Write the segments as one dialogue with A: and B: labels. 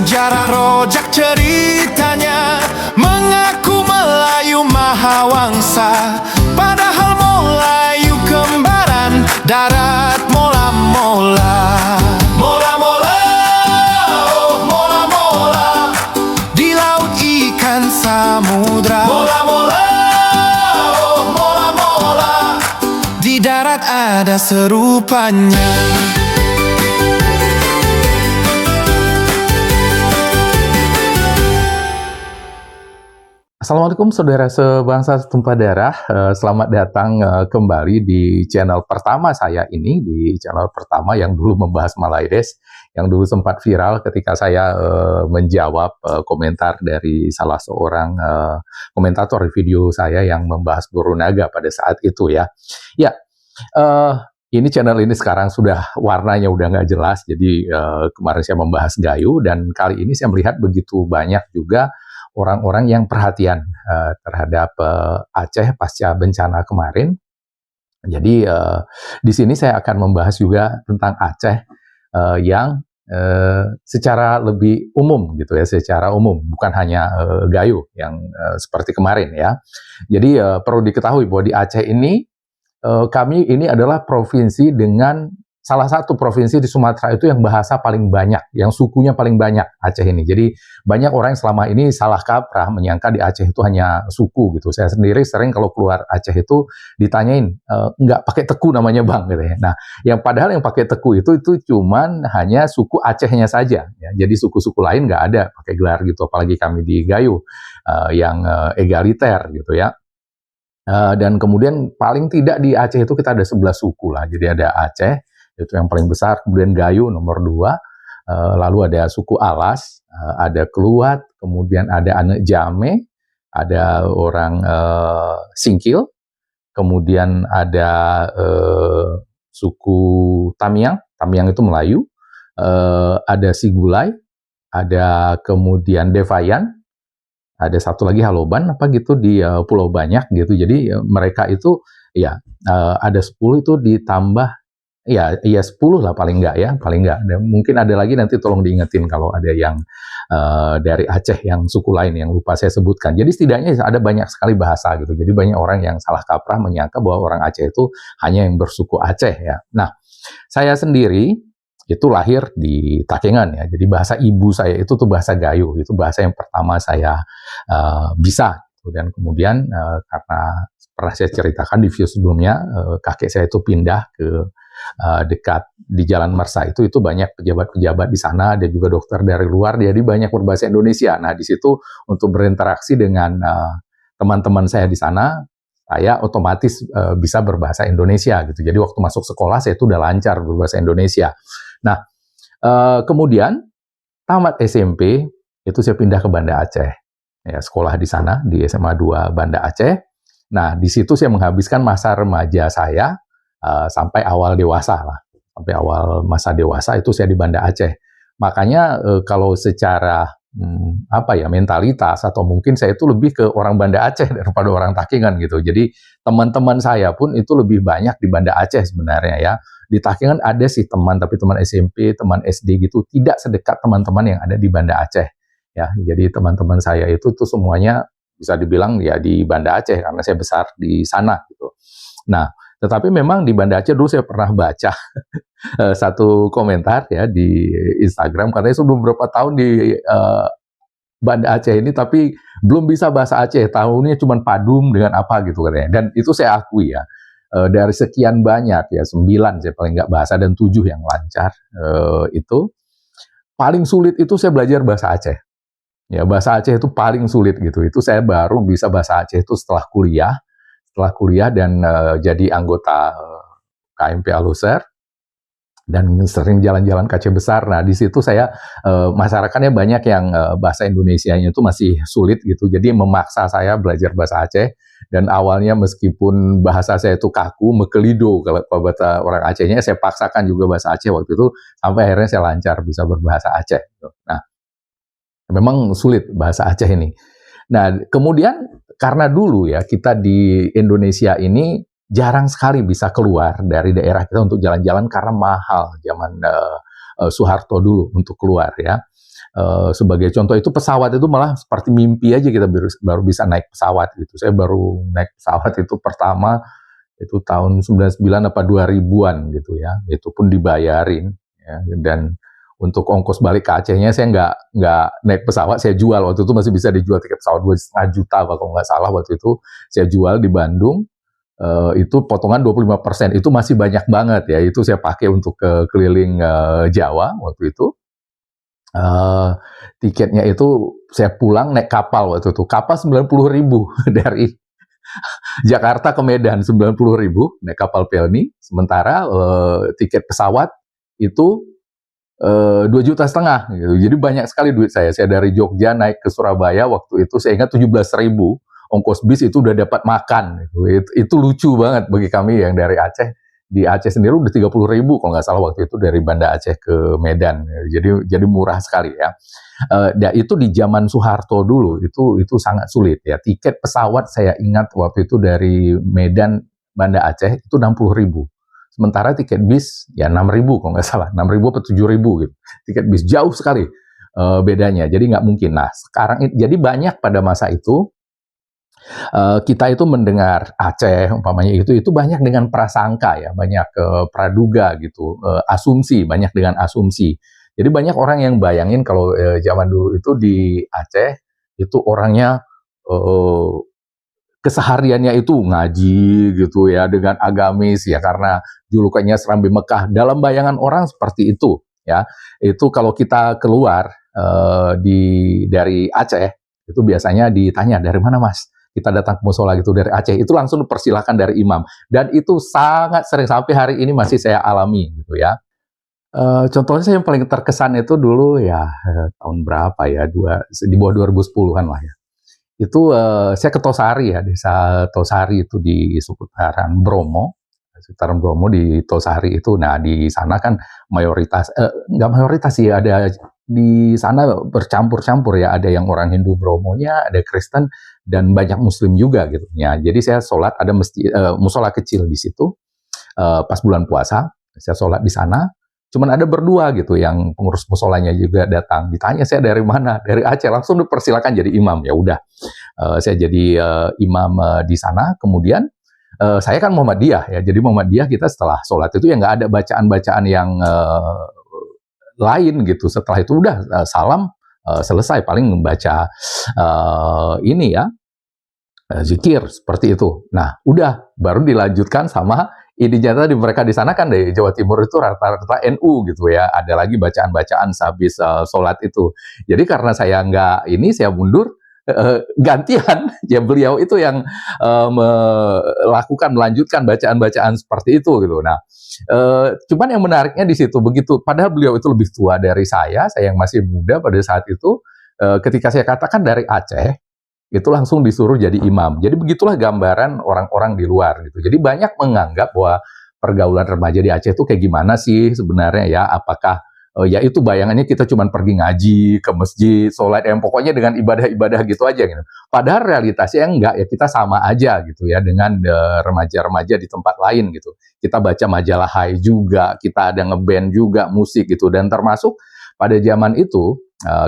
A: sejarah rojak ceritanya, mengaku Melayu Mahawangsa, padahal Melayu kembaran, darat mola-mola. Mola-mola, oh mola-mola, di laut ikan samudra. Mola-mola, oh mola-mola, di darat ada serupanya.
B: Assalamualaikum saudara sebangsa setumpah darah, selamat datang kembali di channel pertama saya ini, di channel pertama yang dulu membahas Malaides, yang dulu sempat viral ketika saya menjawab komentar dari salah seorang komentator di video saya yang membahas Guru Naga pada saat itu ya. Ya, ini channel ini sekarang sudah warnanya udah nggak jelas, jadi kemarin saya membahas Gayo dan kali ini saya melihat begitu banyak juga orang-orang yang perhatian terhadap Aceh pasca bencana kemarin. Jadi di sini saya akan membahas juga tentang Aceh yang secara lebih umum gitu ya, secara umum, bukan hanya Gayo yang seperti kemarin ya. Jadi perlu diketahui bahwa di Aceh ini kami ini adalah provinsi dengan salah satu provinsi di Sumatera itu yang bahasa paling banyak, yang sukunya paling banyak, Aceh ini. Jadi banyak orang yang selama ini salah kaprah menyangka di Aceh itu hanya suku gitu. Saya sendiri sering kalau keluar Aceh itu ditanyain, nggak pakai teku namanya bang gitu ya. Nah, yang padahal yang pakai teku itu cuman hanya suku Acehnya saja. Ya. Jadi suku-suku lain nggak ada pakai gelar gitu. Apalagi kami di Gayo yang egaliter gitu ya. Dan kemudian paling tidak di Aceh itu kita ada 11 suku lah. Jadi ada Aceh, itu yang paling besar, kemudian Gayo nomor 2, lalu ada suku Alas, ada Keluat, kemudian ada Anek Jame, ada orang Singkil, kemudian ada suku Tamiang itu Melayu, ada Sigulai, ada kemudian Devayan, ada satu lagi Haloban apa gitu di Pulau Banyak gitu. Jadi mereka itu ya ada 10 itu ditambah ya 10 lah paling enggak ya, paling enggak. Dan mungkin ada lagi nanti tolong diingetin kalau ada yang dari Aceh yang suku lain yang lupa saya sebutkan. Jadi setidaknya ada banyak sekali bahasa gitu. Jadi banyak orang yang salah kaprah menyangka bahwa orang Aceh itu hanya yang bersuku Aceh ya. Nah, saya sendiri itu lahir di Takengon ya. Jadi bahasa ibu saya itu tuh bahasa Gayo. Itu bahasa yang pertama saya bisa. Dan kemudian karena pernah saya ceritakan di video sebelumnya, kakek saya itu pindah ke dekat di Jalan Mersa itu banyak pejabat-pejabat di sana, ada juga dokter dari luar, jadi banyak berbahasa Indonesia. Nah, di situ untuk berinteraksi dengan teman-teman saya di sana, saya otomatis bisa berbahasa Indonesia gitu. Jadi waktu masuk sekolah saya itu udah lancar berbahasa Indonesia. Nah, kemudian tamat SMP itu saya pindah ke Banda Aceh. Ya, sekolah di sana di SMA 2 Banda Aceh. Nah, di situ saya menghabiskan masa remaja saya sampai awal dewasa lah. Sampai awal masa dewasa itu saya di Banda Aceh. Makanya kalau secara mentalitas atau mungkin saya itu lebih ke orang Banda Aceh daripada orang Takengon gitu. Jadi teman-teman saya pun itu lebih banyak di Banda Aceh sebenarnya ya. Di Takengon ada sih teman, tapi teman SMP, teman SD gitu tidak sedekat teman-teman yang ada di Banda Aceh. Ya, jadi teman-teman saya itu tuh semuanya bisa dibilang ya di Banda Aceh karena saya besar di sana gitu. Nah, tetapi memang di Banda Aceh dulu saya pernah baca satu komentar ya di Instagram, katanya sudah beberapa tahun di Banda Aceh ini tapi belum bisa bahasa Aceh, tahunya cuma padum dengan apa gitu katanya. Dan itu saya akui ya, dari sekian banyak ya 9 saya paling nggak bahasa dan 7 yang lancar, itu paling sulit itu saya belajar bahasa Aceh. Ya, bahasa Aceh itu paling sulit gitu. Itu saya baru bisa bahasa Aceh itu setelah kuliah dan jadi anggota KMP Aluser dan sering jalan-jalan ke Aceh Besar. Nah, di situ saya masyarakatnya banyak yang bahasa Indonesianya itu masih sulit gitu. Jadi memaksa saya belajar bahasa Aceh dan awalnya meskipun bahasa saya itu kaku, mekelido kalau bahasa orang Acehnya, saya paksakan juga bahasa Aceh waktu itu sampai akhirnya saya lancar bisa berbahasa Aceh. Nah, memang sulit bahasa Aceh ini. Nah, kemudian karena dulu ya kita di Indonesia ini jarang sekali bisa keluar dari daerah kita untuk jalan-jalan karena mahal zaman Soeharto dulu untuk keluar ya. Sebagai contoh itu pesawat itu malah seperti mimpi aja kita baru bisa naik pesawat gitu. Saya baru naik pesawat itu pertama itu tahun 99 apa 2000-an gitu ya. Itu pun dibayarin ya, dan untuk ongkos balik ke Acehnya saya nggak naik pesawat, saya jual. Waktu itu masih bisa dijual tiket pesawat 2,5 juta kalau nggak salah waktu itu. Saya jual di Bandung, itu potongan 25%. Itu masih banyak banget ya, itu saya pakai untuk keliling Jawa waktu itu. Tiketnya itu saya pulang naik kapal waktu itu. Kapal 90.000 dari Jakarta ke Medan 90.000 naik kapal Pelni. Sementara tiket pesawat itu 2,5 juta gitu. Jadi banyak sekali duit saya. Saya dari Jogja naik ke Surabaya waktu itu saya ingat 17.000. Ongkos bis itu udah dapat makan. Itu lucu banget bagi kami yang dari Aceh. Di Aceh sendiri udah 30.000 kalau nggak salah waktu itu dari Banda Aceh ke Medan. Jadi murah sekali ya. Dan itu di zaman Soeharto dulu itu sangat sulit ya. Tiket pesawat saya ingat waktu itu dari Medan Banda Aceh itu 60.000. Sementara tiket bis ya 6.000 kalau nggak salah, 6.000 atau 7.000 gitu. Tiket bis jauh sekali bedanya, jadi nggak mungkin. Nah sekarang jadi banyak pada masa itu kita itu mendengar Aceh umpamanya itu banyak dengan prasangka ya, banyak praduga gitu, asumsi, banyak dengan asumsi. Jadi banyak orang yang bayangin kalau zaman dulu itu di Aceh itu orangnya kesehariannya itu ngaji gitu ya, dengan agamis ya, karena julukannya Serambi Mekah. Dalam bayangan orang seperti itu ya. Itu kalau kita keluar dari Aceh itu biasanya ditanya dari mana Mas? Kita datang ke musola gitu dari Aceh, itu langsung dipersilahkan dari imam. Dan itu sangat sering sampai hari ini masih saya alami gitu ya. Contohnya saya yang paling terkesan itu dulu ya tahun berapa ya, di bawah 2010-an lah ya. Itu saya ke Tosari ya, desa Tosari itu di seputaran Bromo di Tosari itu. Nah di sana kan mayoritas, nggak mayoritas sih, ada di sana bercampur-campur ya, ada yang orang Hindu Bromonya, ada Kristen dan banyak Muslim juga gitu. Ya, jadi saya sholat ada musola kecil di situ pas bulan puasa, saya sholat di sana. Cuman ada berdua gitu yang pengurus musolanya juga datang. Ditanya saya dari mana? Dari Aceh. Langsung dipersilakan jadi imam. Ya udah, saya jadi imam di sana. Kemudian saya kan Muhammadiyah ya. Jadi Muhammadiyah kita setelah sholat itu ya nggak ada bacaan-bacaan yang lain gitu. Setelah itu udah salam selesai. Paling membaca ini ya, zikir seperti itu. Nah, udah baru dilanjutkan sama intinya tadi mereka di sana kan dari Jawa Timur itu rata-rata NU gitu ya. Ada lagi bacaan-bacaan sehabis sholat itu. Jadi karena saya nggak ini, saya mundur gantian. Ya beliau itu yang melanjutkan bacaan-bacaan seperti itu gitu. Nah, cuman yang menariknya di situ begitu. Padahal beliau itu lebih tua dari saya yang masih muda pada saat itu. Ketika saya katakan dari Aceh, itu langsung disuruh jadi imam. Jadi begitulah gambaran orang-orang di luar gitu. Jadi banyak menganggap bahwa pergaulan remaja di Aceh itu kayak gimana sih sebenarnya ya? Apakah ya itu bayangannya kita cuma pergi ngaji ke masjid, sholat, yang pokoknya dengan ibadah-ibadah gitu aja gitu. Padahal realitasnya enggak ya, kita sama aja gitu ya dengan remaja-remaja di tempat lain gitu. Kita baca majalah Hai juga, kita ada ngeband juga musik gitu, dan termasuk pada zaman itu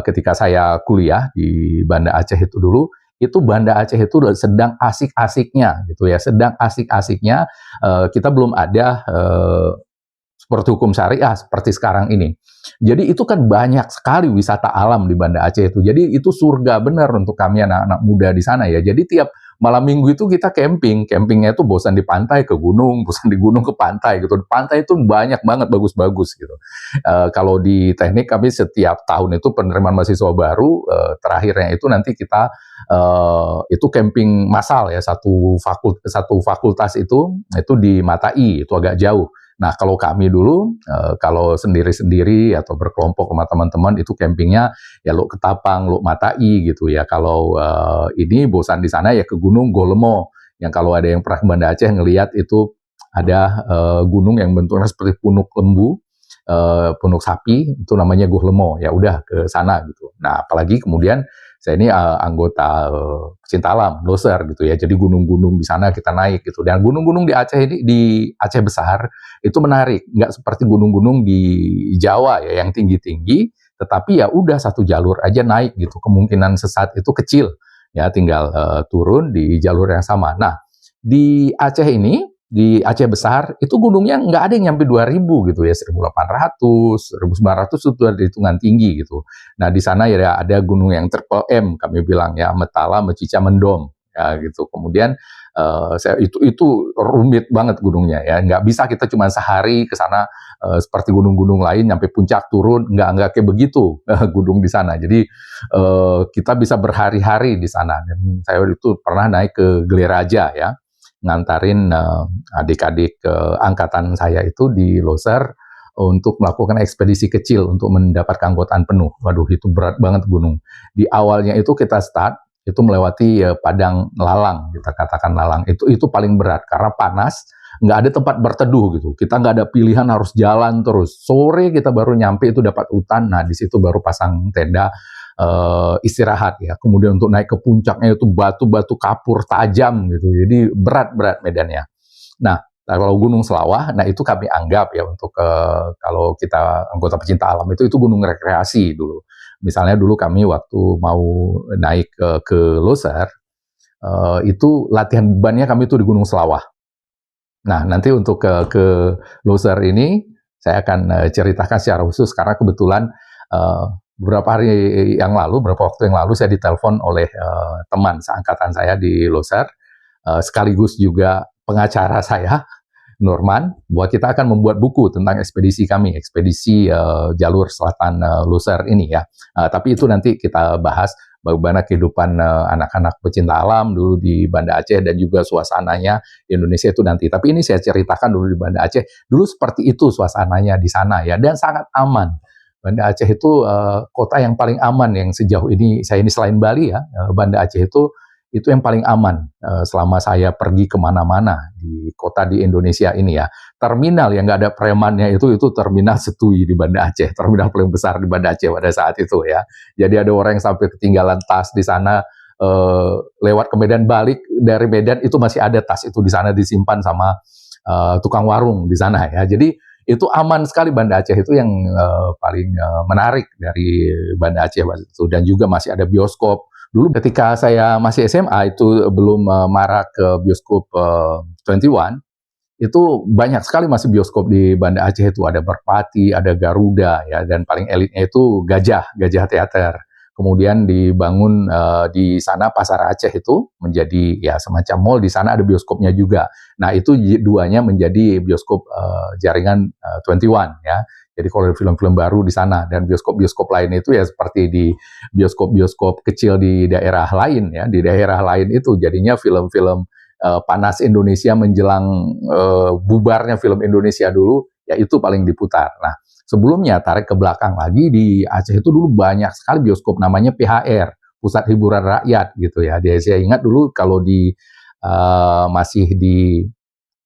B: ketika saya kuliah di Banda Aceh itu dulu, itu Banda Aceh itu sedang asik-asiknya gitu ya, sedang asik-asiknya. Kita belum ada seperti hukum syariah seperti sekarang ini. Jadi itu kan banyak sekali wisata alam di Banda Aceh itu. Jadi itu surga benar untuk kami anak-anak muda di sana ya. Jadi tiap malam minggu itu kita camping. Campingnya itu bosan di pantai ke gunung, bosan di gunung ke pantai gitu. Di pantai itu banyak banget bagus-bagus gitu. Kalau di teknik kami setiap tahun itu penerimaan mahasiswa baru, terakhirnya itu nanti kita itu camping massal ya, satu fakultas itu di Matai, itu agak jauh. Nah, kalau kami dulu, kalau sendiri-sendiri atau berkelompok sama teman-teman, itu campingnya ya Luk Ketapang, Luk Matai gitu ya. Kalau ini bosan di sana ya ke Gunung Golemo. Yang kalau ada yang pernah ke Banda Aceh ngelihat itu ada gunung yang bentuknya seperti punuk lembu, punuk sapi, itu namanya Golemo. Ya udah ke sana gitu. Nah, apalagi kemudian saya ini anggota pecinta alam, doser gitu ya. Jadi gunung-gunung di sana kita naik gitu. Dan gunung-gunung di Aceh ini, di Aceh besar, itu menarik. Nggak seperti gunung-gunung di Jawa ya, yang tinggi-tinggi. tetapi ya udah satu jalur aja naik gitu, kemungkinan sesat itu kecil, ya tinggal turun di jalur yang sama. Nah, di Aceh ini, di Aceh besar, itu gunungnya nggak ada yang nyampe 2000 gitu ya, 1800, 1900 itu ada hitungan tinggi gitu. Nah, di sana ya ada gunung yang triple M, kami bilang ya, Metala, Mecica, Mendong, ya gitu. Kemudian itu rumit banget gunungnya ya, nggak bisa kita cuma sehari ke sana seperti gunung-gunung lain nyampe puncak turun, nggak kayak begitu gunung di sana. Jadi kita bisa berhari-hari di sana. Dan saya itu pernah naik ke Gleraja ya, ngantarin adik-adik angkatan saya itu di Loser untuk melakukan ekspedisi kecil untuk mendapat keanggotaan penuh. Waduh, itu berat banget gunung. Di awalnya itu kita start itu melewati padang lalang, kita katakan lalang. Itu paling berat karena panas, nggak ada tempat berteduh gitu. Kita nggak ada pilihan, harus jalan terus. Sore kita baru nyampe itu dapat hutan. Nah, di situ baru pasang tenda istirahat ya. Kemudian untuk naik ke puncaknya itu batu-batu kapur tajam gitu. Jadi berat medannya. Nah, kalau Gunung Selawah, nah itu kami anggap ya untuk kalau kita anggota pecinta alam itu gunung rekreasi dulu. Misalnya dulu kami waktu mau naik ke Loser, itu latihan bebannya kami itu di Gunung Selawah. Nah, nanti untuk ke Loser ini saya akan ceritakan secara khusus karena kebetulan beberapa waktu yang lalu saya ditelepon oleh teman seangkatan saya di Loser, sekaligus juga pengacara saya, Norman, bahwa kita akan membuat buku tentang ekspedisi kami, ekspedisi jalur selatan Loser ini ya. Tapi itu nanti kita bahas bagaimana kehidupan anak-anak pecinta alam dulu di Banda Aceh dan juga suasananya di Indonesia itu nanti. Tapi ini saya ceritakan dulu di Banda Aceh, dulu seperti itu suasananya di sana ya, dan sangat aman. Banda Aceh itu kota yang paling aman yang sejauh ini, saya ini selain Bali ya, Banda Aceh itu yang paling aman selama saya pergi kemana-mana di kota di Indonesia ini ya. Terminal yang nggak ada premannya itu terminal Setui di Banda Aceh, terminal paling besar di Banda Aceh pada saat itu ya. Jadi ada orang yang sampai ketinggalan tas di sana, lewat ke Medan balik dari Medan itu masih ada tas itu di sana disimpan sama tukang warung di sana ya. Jadi itu aman sekali Banda Aceh itu yang paling menarik dari Banda Aceh itu, dan juga masih ada bioskop. Dulu ketika saya masih SMA itu belum marak ke bioskop 21, itu banyak sekali masih bioskop di Banda Aceh itu, ada Merpati, ada Garuda ya, dan paling elitnya itu Gajah Teater. Kemudian dibangun di sana Pasar Aceh itu menjadi ya semacam mall, di sana ada bioskopnya juga. Nah, itu duanya menjadi bioskop jaringan 21 ya. Jadi kalau ada film-film baru di sana, dan bioskop-bioskop lain itu ya seperti di bioskop-bioskop kecil di daerah lain ya. Di daerah lain itu jadinya film-film panas Indonesia menjelang bubarnya film Indonesia dulu, ya itu paling diputar. Nah, sebelumnya tarik ke belakang lagi, di Aceh itu dulu banyak sekali bioskop namanya PHR, Pusat Hiburan Rakyat gitu ya. Saya ingat dulu kalau masih di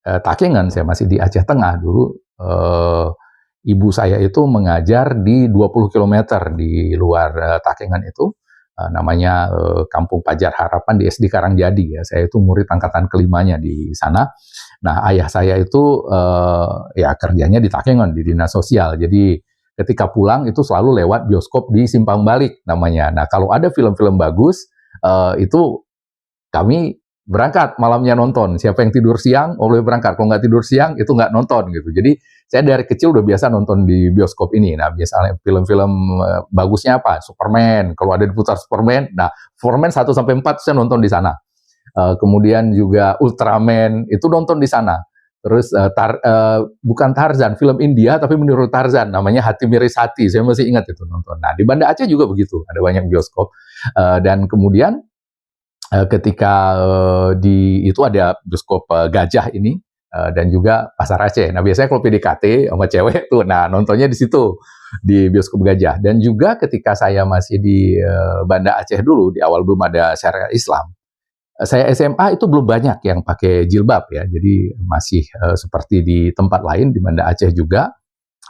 B: Takengon, saya masih di Aceh Tengah dulu, ibu saya itu mengajar di 20 km di luar Takengon itu, namanya Kampung Pajar Harapan di SD Karangjadi ya. Saya itu murid angkatan kelimanya di sana. Nah, ayah saya itu ya kerjanya di Takengon di dinas sosial. Jadi ketika pulang itu selalu lewat bioskop di Simpang Balik namanya. Nah, kalau ada film-film bagus itu kami berangkat malamnya nonton. Siapa yang tidur siang boleh berangkat. Kalau nggak tidur siang itu nggak nonton gitu. Jadi saya dari kecil udah biasa nonton di bioskop ini. Nah, biasanya film-film bagusnya apa? Superman. Kalau ada diputar Superman, nah Superman 1-4 saya nonton di sana. Kemudian juga Ultraman itu nonton di sana. Terus bukan Tarzan, film India tapi meniru Tarzan, namanya Hati Miris Hati. Saya masih ingat itu nonton. Nah, di Banda Aceh juga begitu, ada banyak bioskop. Dan kemudian ketika itu ada bioskop Gajah ini, dan juga Pasar Aceh. Nah, biasanya kalau PDKT sama cewek tuh, nah nontonnya di situ, di bioskop Gajah. Dan juga ketika saya masih di Banda Aceh dulu, di awal belum ada syariat Islam, saya SMA itu belum banyak yang pakai jilbab ya. Jadi masih seperti di tempat lain di Banda Aceh juga,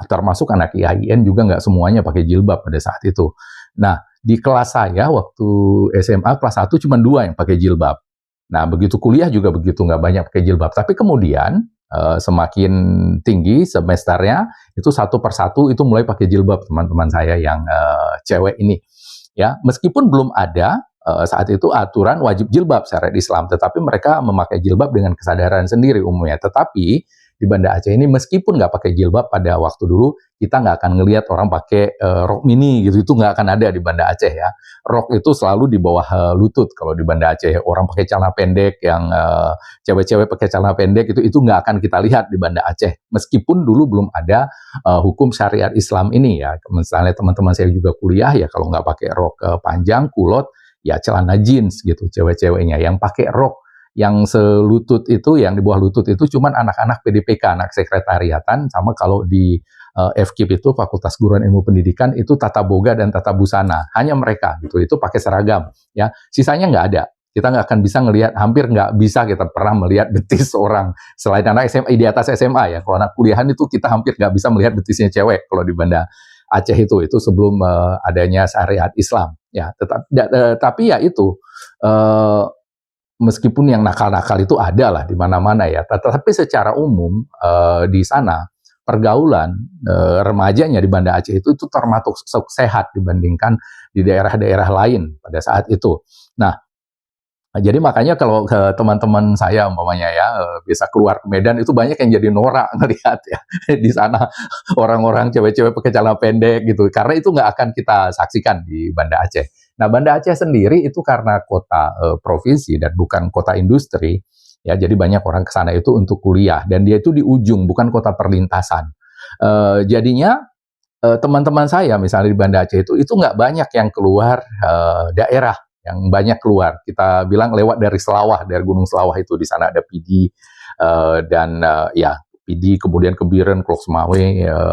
B: termasuk anak IAIN juga nggak semuanya pakai jilbab pada saat itu. Nah, di kelas saya waktu SMA kelas 1 cuma 2 yang pakai jilbab. Nah, begitu kuliah juga begitu, nggak banyak pakai jilbab. Tapi kemudian semakin tinggi semesternya, itu satu persatu itu mulai pakai jilbab teman-teman saya yang cewek ini. Ya, meskipun belum ada saat itu aturan wajib jilbab syariat Islam, tetapi mereka memakai jilbab dengan kesadaran sendiri umumnya. Tetapi di Banda Aceh ini meskipun nggak pakai jilbab pada waktu dulu, kita nggak akan ngelihat orang pakai rok mini gitu, itu nggak akan ada di Banda Aceh ya. Rok itu selalu di bawah lutut kalau di Banda Aceh. Orang pakai celana pendek, yang cewek-cewek pakai celana pendek itu nggak akan kita lihat di Banda Aceh. Meskipun dulu belum ada hukum syariat Islam ini ya. Misalnya teman-teman saya juga kuliah ya, kalau nggak pakai rok panjang, kulot, ya celana jeans gitu cewek-ceweknya. Yang pakai rok yang selutut itu, yang di bawah lutut itu cuman anak-anak PDPK, anak sekretariatan, sama kalau di FKIP itu Fakultas Guruan Ilmu Pendidikan itu tata boga dan tata busana, hanya mereka gitu, itu pakai seragam ya, sisanya nggak ada. Kita nggak akan bisa ngelihat, hampir nggak bisa kita pernah melihat betis orang selain anak SMA, di atas SMA ya. Kalau anak kuliahan itu kita hampir nggak bisa melihat betisnya cewek kalau di Banda Aceh itu sebelum adanya syariat Islam ya. Tapi ya itu meskipun yang nakal-nakal itu ada lah di mana-mana ya, tetapi secara umum di sana pergaulan remajanya di Banda Aceh itu termasuk sehat dibandingkan di daerah-daerah lain pada saat itu. Nah, jadi makanya kalau ke teman-teman saya umpamanya ya bisa keluar ke Medan itu banyak yang jadi norak ngelihat ya di sana orang-orang cewek-cewek pakai celana pendek gitu, karena itu nggak akan kita saksikan di Banda Aceh. Nah, Banda Aceh sendiri itu karena kota provinsi dan bukan kota industri, ya jadi banyak orang ke sana itu untuk kuliah, dan dia itu di ujung, bukan kota perlintasan. Jadinya teman-teman saya misalnya di Banda Aceh itu nggak banyak yang keluar daerah, yang banyak keluar. Kita bilang lewat dari Selawah, dari Gunung Selawah itu, di sana ada Pidi dan ya Pidi, kemudian ke Biren, Klok Semawe,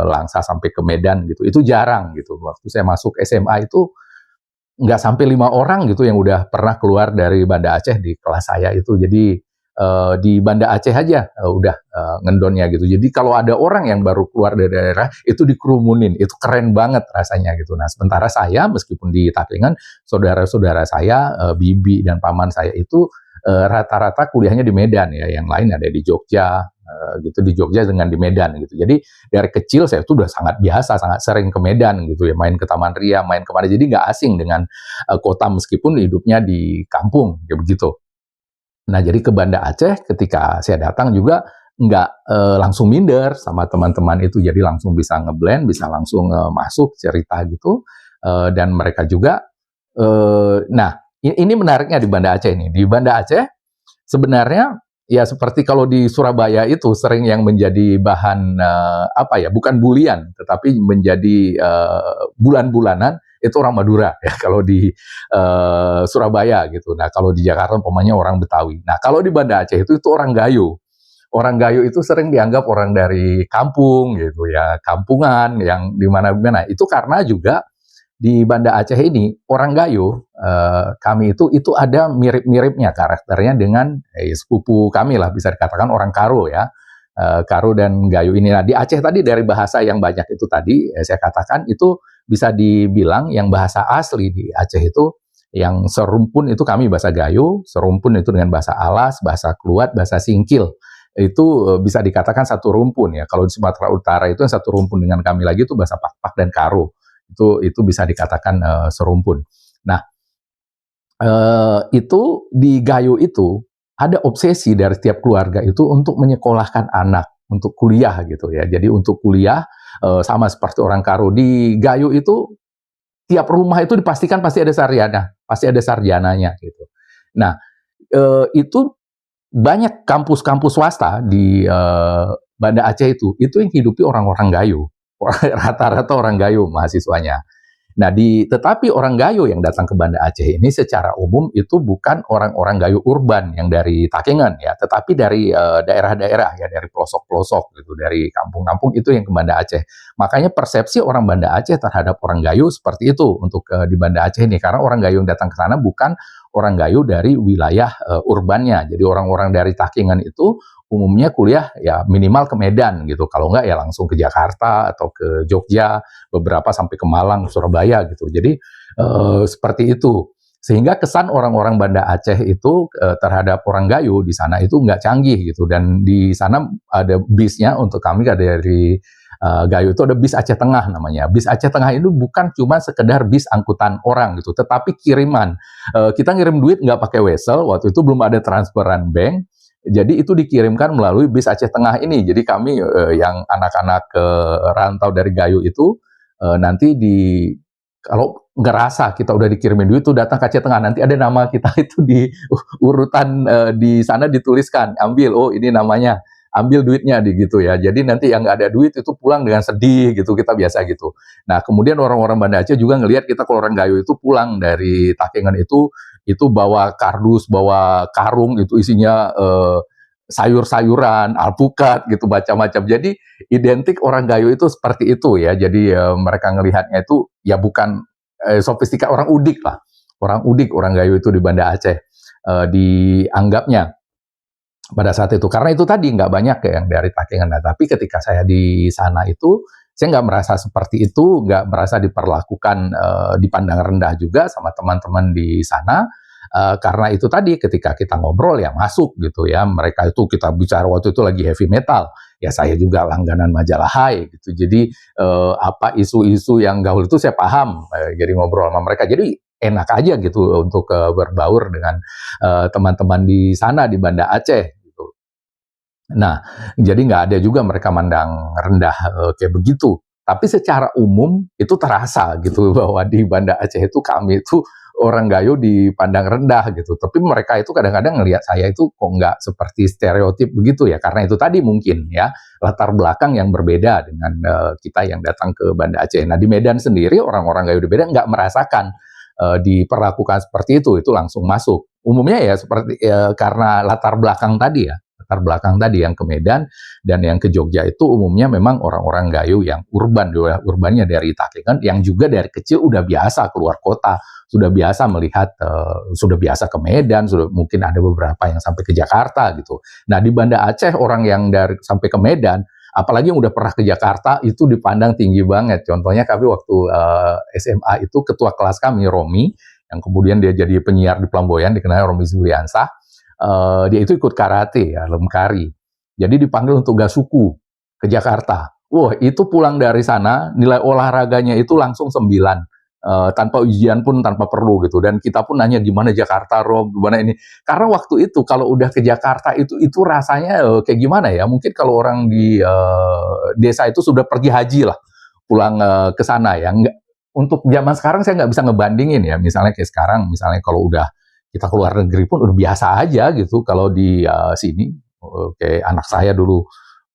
B: Langsa sampai ke Medan gitu. Itu jarang gitu. Waktu saya masuk SMA itu nggak sampai 5 orang gitu yang udah pernah keluar dari Banda Aceh di kelas saya itu. Jadi di Banda Aceh aja udah ngendonnya gitu. Jadi kalau ada orang yang baru keluar dari daerah itu dikerumunin, itu keren banget rasanya gitu. Nah, sementara saya meskipun di Takengon, saudara-saudara saya, bibi dan paman saya itu rata-rata kuliahnya di Medan ya, yang lain ada di Jogja gitu, di Jogja dengan di Medan gitu. Jadi dari kecil saya tuh udah sangat biasa, sangat sering ke Medan gitu ya, main ke Taman Ria, main kemana, jadi nggak asing dengan kota meskipun hidupnya di kampung kayak begitu. Nah, jadi ke Banda Aceh ketika saya datang juga nggak langsung minder sama teman-teman itu, jadi langsung bisa ngeblend, bisa langsung masuk cerita gitu, dan mereka juga nah ini menariknya di Banda Aceh ini. Di Banda Aceh sebenarnya ya seperti kalau di Surabaya itu sering yang menjadi bahan apa ya, bukan bulian tetapi menjadi bulan-bulanan itu orang Madura ya kalau di Surabaya gitu. Nah, kalau di Jakarta umpamanya orang Betawi. Nah, kalau di Banda Aceh itu orang Gayo. Orang Gayo itu sering dianggap orang dari kampung gitu ya, kampungan yang di mana-mana. Itu karena juga di Banda Aceh ini orang Gayo, kami itu ada mirip-miripnya karakternya dengan sepupu kami lah, bisa dikatakan orang Karo ya, Karo dan Gayo ini. Nah, di Aceh tadi dari bahasa yang banyak itu tadi saya katakan itu bisa dibilang yang bahasa asli di Aceh itu yang serumpun itu kami bahasa Gayo, serumpun itu dengan bahasa Alas, bahasa Kluat, bahasa Singkil. Itu bisa dikatakan satu rumpun ya. Kalau di Sumatera Utara itu yang satu rumpun dengan kami lagi itu bahasa Pakpak dan Karo. Itu bisa dikatakan serumpun. Nah, itu di Gayo itu ada obsesi dari tiap keluarga itu untuk menyekolahkan anak untuk kuliah gitu ya. Jadi untuk kuliah sama seperti orang Karo di Gayo itu tiap rumah itu dipastikan pasti ada sarjana, pasti ada sarjananya gitu. Nah, itu banyak kampus-kampus swasta di Banda Aceh itu yang hidupi orang-orang Gayo. Rata-rata orang Gayo mahasiswanya. Nah, tetapi orang Gayo yang datang ke Banda Aceh ini secara umum itu bukan orang-orang Gayo urban yang dari Takengon ya, tetapi dari daerah-daerah ya, dari pelosok-pelosok gitu, dari kampung-kampung itu yang ke Banda Aceh. Makanya persepsi orang Banda Aceh terhadap orang Gayo seperti itu untuk di Banda Aceh ini, karena orang Gayo yang datang ke sana bukan orang Gayo dari wilayah urbannya. Jadi orang-orang dari Takengon itu umumnya kuliah ya minimal ke Medan gitu, kalau enggak ya langsung ke Jakarta atau ke Jogja, beberapa sampai ke Malang, Surabaya gitu. Jadi seperti itu. Sehingga kesan orang-orang Banda Aceh itu terhadap orang Gayo di sana itu nggak canggih gitu. Dan di sana ada bisnya untuk kami dari Gayo itu ada bis Aceh Tengah namanya. Bis Aceh Tengah itu bukan cuma sekedar bis angkutan orang gitu, tetapi kiriman. Kita ngirim duit nggak pakai wesel, waktu itu belum ada transferan bank. Jadi itu dikirimkan melalui bis Aceh Tengah ini. Jadi kami yang anak-anak rantau dari Gayo itu nanti kalau ngerasa kita udah dikirimin duit tuh datang ke Aceh Tengah, nanti ada nama kita itu di urutan di sana dituliskan, ambil, oh ini namanya, ambil duitnya gitu ya. Jadi nanti yang nggak ada duit itu pulang dengan sedih gitu, kita biasa gitu. Nah kemudian orang-orang Banda Aceh juga ngelihat kita kalau orang Gayo itu pulang dari Takengon itu bawa kardus, bawa karung itu isinya sayur-sayuran, alpukat gitu macam-macam. Jadi identik orang Gayo itu seperti itu ya. Jadi mereka ngelihatnya itu ya bukan sofistika, orang udik lah. Orang udik, orang Gayo itu di Banda Aceh dianggapnya pada saat itu. Karena itu tadi nggak banyak yang dari Takengon. Nah, tapi ketika saya di sana itu saya nggak merasa seperti itu, nggak merasa diperlakukan dipandang rendah juga sama teman-teman di sana. Karena itu tadi ketika kita ngobrol ya masuk gitu ya, mereka itu kita bicara waktu itu lagi heavy metal, ya saya juga langganan majalah Hai gitu, jadi apa isu-isu yang gaul itu saya paham, jadi ngobrol sama mereka, jadi enak aja gitu untuk berbaur dengan teman-teman di sana di Banda Aceh gitu. Nah jadi nggak ada juga mereka mandang rendah kayak begitu, tapi secara umum itu terasa gitu bahwa di Banda Aceh itu kami itu orang Gayo dipandang rendah gitu. Tapi mereka itu kadang-kadang ngelihat saya itu kok nggak seperti stereotip begitu ya. Karena itu tadi mungkin ya latar belakang yang berbeda dengan kita yang datang ke Banda Aceh. Nah di Medan sendiri orang-orang Gayo di Medan nggak merasakan diperlakukan seperti itu langsung masuk. Umumnya ya seperti karena latar belakang tadi ya. Latar belakang tadi yang ke Medan dan yang ke Jogja itu umumnya memang orang-orang Gayo yang urbannya dari Takengon yang juga dari kecil udah biasa keluar kota, sudah biasa melihat, sudah biasa ke Medan, sudah mungkin ada beberapa yang sampai ke Jakarta gitu. Nah di Banda Aceh orang yang dari sampai ke Medan, apalagi yang udah pernah ke Jakarta itu dipandang tinggi banget. Contohnya kami waktu SMA itu ketua kelas kami Romi, yang kemudian dia jadi penyiar di Flamboyan, dikenal Romi Zuliansah. Dia itu ikut karate ya, lemkari. Jadi dipanggil untuk gasuku ke Jakarta. Wah itu pulang dari sana nilai olahraganya itu langsung 9. Tanpa ujian pun tanpa perlu gitu, dan kita pun nanya gimana Jakarta Rom, gimana ini, karena waktu itu kalau udah ke Jakarta itu rasanya kayak gimana ya, mungkin kalau orang di desa itu sudah pergi haji lah pulang ke sana ya. Nggak, untuk zaman sekarang saya nggak bisa ngebandingin ya, misalnya kayak sekarang misalnya kalau udah kita keluar negeri pun udah biasa aja gitu kalau di sini. Kayak anak saya dulu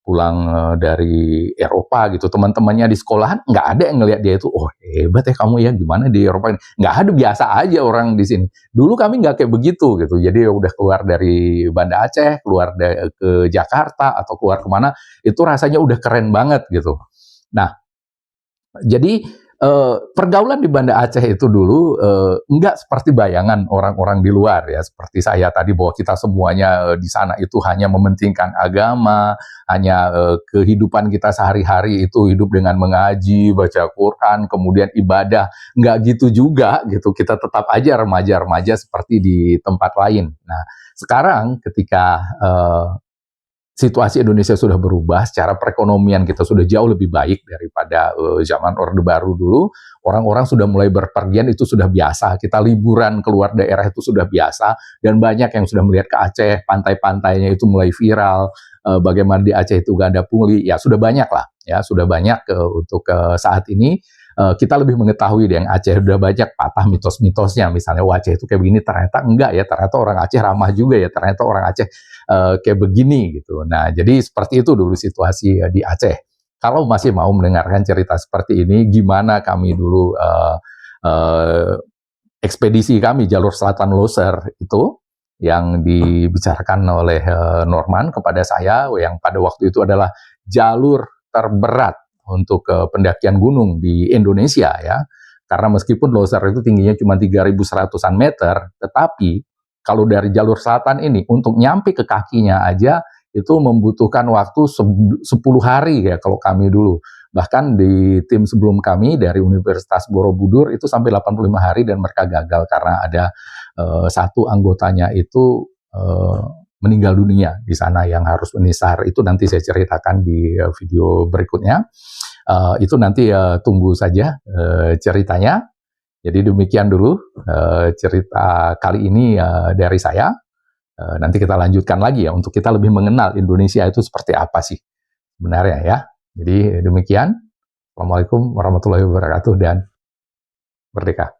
B: pulang dari Eropa gitu, teman-temannya di sekolahan nggak ada yang ngelihat dia itu, oh hebat ya kamu ya, gimana di Eropa ini, nggak ada, biasa aja orang di sini. Dulu kami nggak kayak begitu gitu, jadi udah keluar dari Banda Aceh, keluar ke Jakarta atau keluar kemana, itu rasanya udah keren banget gitu. Nah jadi pergaulan di Banda Aceh itu dulu enggak seperti bayangan orang-orang di luar ya, seperti saya tadi bahwa kita semuanya di sana itu hanya mementingkan agama, hanya kehidupan kita sehari-hari itu hidup dengan mengaji, baca Quran, kemudian ibadah. Enggak gitu juga gitu, kita tetap aja remaja-remaja seperti di tempat lain. Nah sekarang ketika situasi Indonesia sudah berubah, secara perekonomian kita sudah jauh lebih baik daripada zaman Orde Baru dulu. Orang-orang sudah mulai berpergian, itu sudah biasa. Kita liburan keluar daerah itu sudah biasa, dan banyak yang sudah melihat ke Aceh, pantai-pantainya itu mulai viral. Bagaimana di Aceh itu ganda pungli, ya sudah banyak lah, ya sudah banyak untuk saat ini. Kita lebih mengetahui yang Aceh udah banyak patah mitos-mitosnya, misalnya Aceh itu kayak begini, ternyata enggak ya, ternyata orang Aceh ramah juga ya, ternyata orang Aceh kayak begini gitu. Nah jadi seperti itu dulu situasi di Aceh. Kalau masih mau mendengarkan cerita seperti ini, gimana kami dulu ekspedisi kami jalur selatan Loser itu yang dibicarakan oleh Norman kepada saya, yang pada waktu itu adalah jalur terberat untuk pendakian gunung di Indonesia ya. Karena meskipun Loser itu tingginya cuma 3.100-an meter, tetapi kalau dari jalur selatan ini untuk nyampe ke kakinya aja itu membutuhkan waktu 10 hari ya kalau kami dulu. Bahkan di tim sebelum kami dari Universitas Borobudur itu sampai 85 hari dan mereka gagal karena ada satu anggotanya itu meninggal dunia di sana yang harus menisar. Itu nanti saya ceritakan di video berikutnya. Itu nanti tunggu saja ceritanya. Jadi demikian dulu cerita kali ini dari saya. Nanti kita lanjutkan lagi ya untuk kita lebih mengenal Indonesia itu seperti apa sih sebenarnya ya. Jadi demikian. Assalamualaikum warahmatullahi wabarakatuh dan merdeka.